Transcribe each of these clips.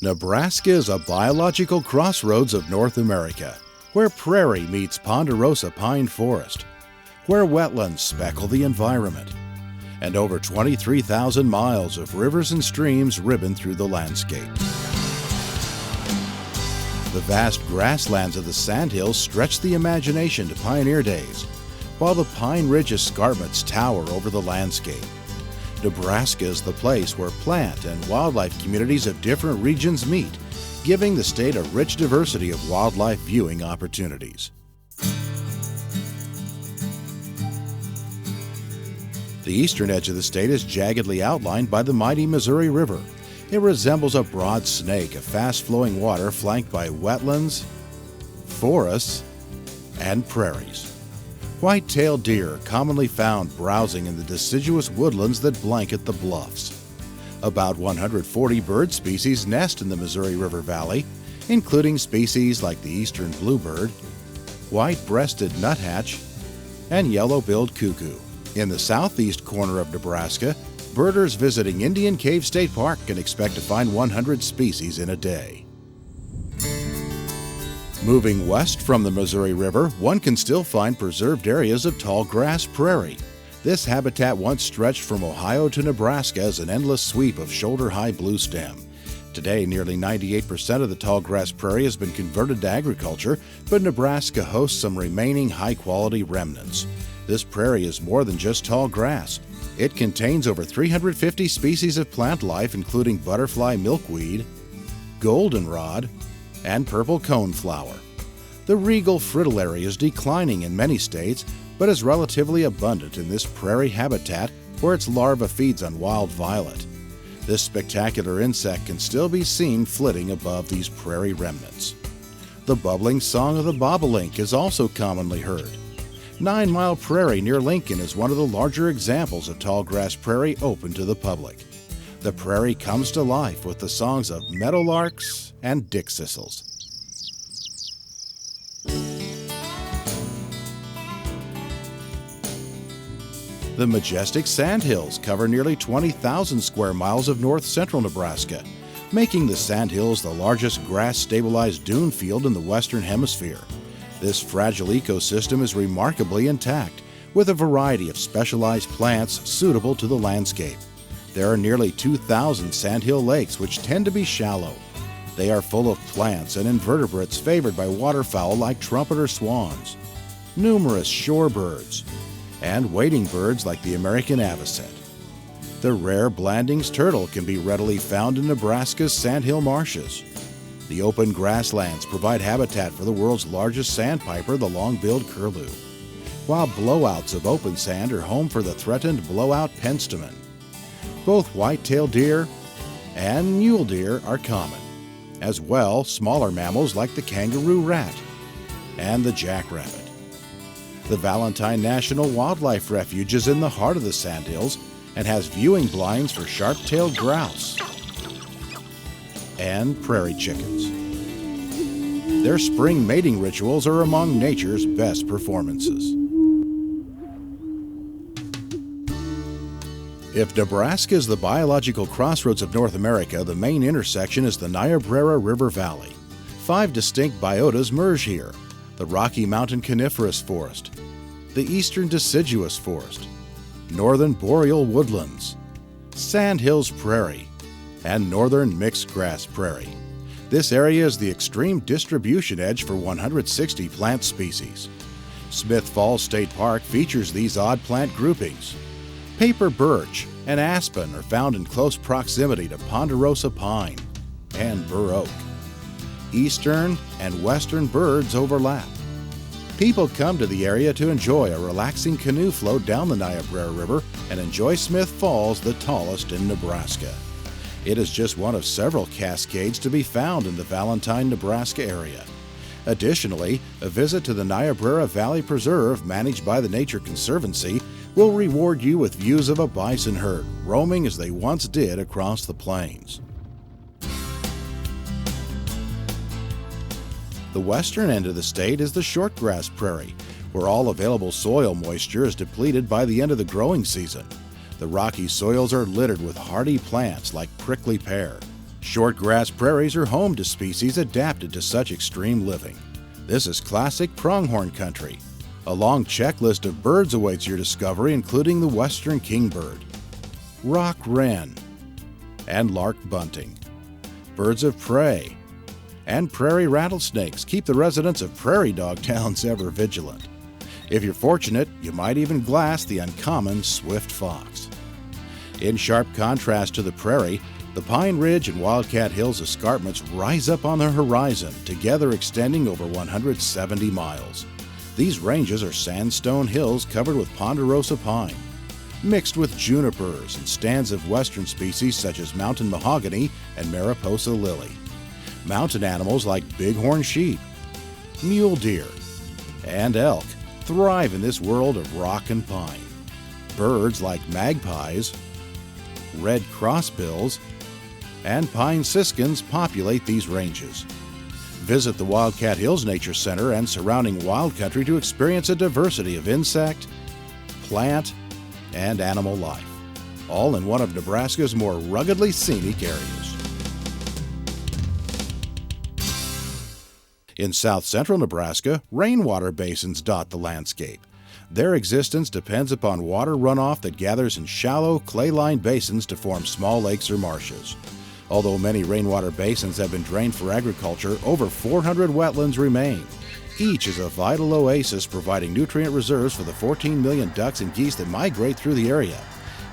Nebraska is a biological crossroads of North America, where prairie meets ponderosa pine forest, where wetlands speckle the environment, and over 23,000 miles of rivers and streams ribbon through the landscape. The vast grasslands of the Sandhills stretch the imagination to pioneer days, while the Pine Ridge escarpments tower over the landscape. Nebraska is the place where plant and wildlife communities of different regions meet, giving the state a rich diversity of wildlife viewing opportunities. The eastern edge of the state is jaggedly outlined by the mighty Missouri River. It resembles a broad snake of fast-flowing water flanked by wetlands, forests, and prairies. White-tailed deer are commonly found browsing in the deciduous woodlands that blanket the bluffs. About 140 bird species nest in the Missouri River Valley, including species like the eastern bluebird, white-breasted nuthatch, and yellow-billed cuckoo. In the southeast corner of Nebraska, birders visiting Indian Cave State Park can expect to find 100 species in a day. Moving west from the Missouri River, one can still find preserved areas of tall grass prairie. This habitat once stretched from Ohio to Nebraska as an endless sweep of shoulder-high bluestem. Today, nearly 98% of the tall grass prairie has been converted to agriculture, but Nebraska hosts some remaining high-quality remnants. This prairie is more than just tall grass. It contains over 350 species of plant life, including butterfly milkweed, goldenrod, and purple coneflower. The regal fritillary is declining in many states, but is relatively abundant in this prairie habitat where its larva feeds on wild violet. This spectacular insect can still be seen flitting above these prairie remnants. The bubbling song of the bobolink is also commonly heard. 9 Mile Prairie near Lincoln is one of the larger examples of tall grass prairie open to the public. The prairie comes to life with the songs of meadowlarks and dickcissels. The majestic Sandhills cover nearly 20,000 square miles of north-central Nebraska, making the Sandhills the largest grass-stabilized dune field in the Western Hemisphere. This fragile ecosystem is remarkably intact, with a variety of specialized plants suitable to the landscape. There are nearly 2,000 sandhill lakes, which tend to be shallow. They are full of plants and invertebrates favored by waterfowl like trumpeter swans, numerous shorebirds, and wading birds like the American avocet. The rare Blanding's turtle can be readily found in Nebraska's sandhill marshes. The open grasslands provide habitat for the world's largest sandpiper, the long-billed curlew, while blowouts of open sand are home for the threatened blowout penstemon. Both white-tailed deer and mule deer are common, as well smaller mammals like the kangaroo rat and the jackrabbit. The Valentine National Wildlife Refuge is in the heart of the Sandhills and has viewing blinds for sharp-tailed grouse and prairie chickens. Their spring mating rituals are among nature's best performances. If Nebraska is the biological crossroads of North America, the main intersection is the Niobrara River Valley. 5 distinct biotas merge here: the Rocky Mountain coniferous forest, the eastern deciduous forest, northern boreal woodlands, Sandhills prairie, and northern mixed grass prairie. This area is the extreme distribution edge for 160 plant species. Smith Falls State Park features these odd plant groupings. Paper birch and aspen are found in close proximity to ponderosa pine and bur oak. Eastern and western birds overlap. People come to the area to enjoy a relaxing canoe float down the Niobrara River and enjoy Smith Falls, the tallest in Nebraska. It is just one of several cascades to be found in the Valentine, Nebraska area. Additionally, a visit to the Niobrara Valley Preserve, managed by the Nature Conservancy, will reward you with views of a bison herd roaming as they once did across the plains. The western end of the state is the shortgrass prairie, where all available soil moisture is depleted by the end of the growing season. The rocky soils are littered with hardy plants like prickly pear, Shortgrass prairies are home to species adapted to such extreme living. This is classic pronghorn country. A long checklist of birds awaits your discovery, including the western kingbird, rock wren, and lark bunting. Birds of prey and prairie rattlesnakes keep the residents of prairie dog towns ever vigilant. If you're fortunate, you might even glass the uncommon swift fox. In sharp contrast to the prairie, the Pine Ridge and Wildcat Hills escarpments rise up on the horizon, together extending over 170 miles. These ranges are sandstone hills covered with ponderosa pine, mixed with junipers and stands of western species such as mountain mahogany and Mariposa lily. Mountain animals like bighorn sheep, mule deer, and elk thrive in this world of rock and pine. Birds like magpies, red crossbills, and pine siskins populate these ranges. Visit the Wildcat Hills Nature Center and surrounding wild country to experience a diversity of insect, plant, and animal life, all in one of Nebraska's more ruggedly scenic areas. In south-central Nebraska, rainwater basins dot the landscape. Their existence depends upon water runoff that gathers in shallow, clay-lined basins to form small lakes or marshes. Although many rainwater basins have been drained for agriculture, over 400 wetlands remain. Each is a vital oasis providing nutrient reserves for the 14 million ducks and geese that migrate through the area.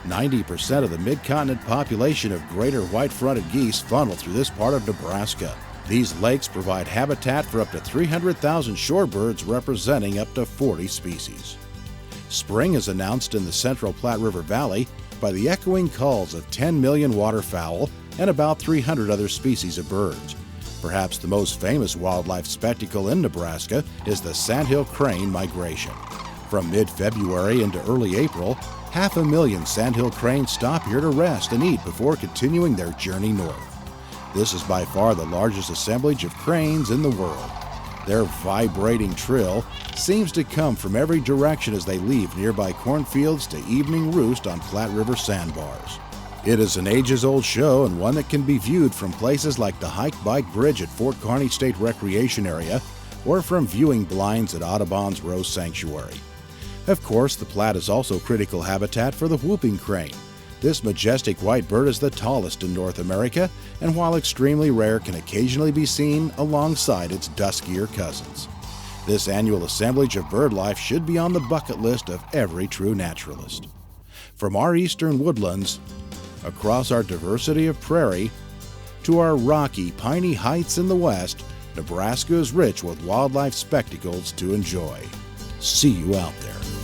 90% of the mid-continent population of greater white-fronted geese funnel through this part of Nebraska. These lakes provide habitat for up to 300,000 shorebirds, representing up to 40 species. Spring is announced in the central Platte River Valley by the echoing calls of 10 million waterfowl and about 300 other species of birds. Perhaps the most famous wildlife spectacle in Nebraska is the sandhill crane migration. From mid-February into early April, 500,000 sandhill cranes stop here to rest and eat before continuing their journey north. This is by far the largest assemblage of cranes in the world. Their vibrating trill seems to come from every direction as they leave nearby cornfields to evening roost on Platte River sandbars. It is an ages-old show and one that can be viewed from places like the Hike-Bike Bridge at Fort Kearney State Recreation Area or from viewing blinds at Audubon's Rose Sanctuary. Of course, the Platte is also critical habitat for the whooping crane. This majestic white bird is the tallest in North America, and while extremely rare, can occasionally be seen alongside its duskier cousins. This annual assemblage of bird life should be on the bucket list of every true naturalist. From our eastern woodlands, across our diversity of prairie, to our rocky, piney heights in the west, Nebraska is rich with wildlife spectacles to enjoy. See you out there.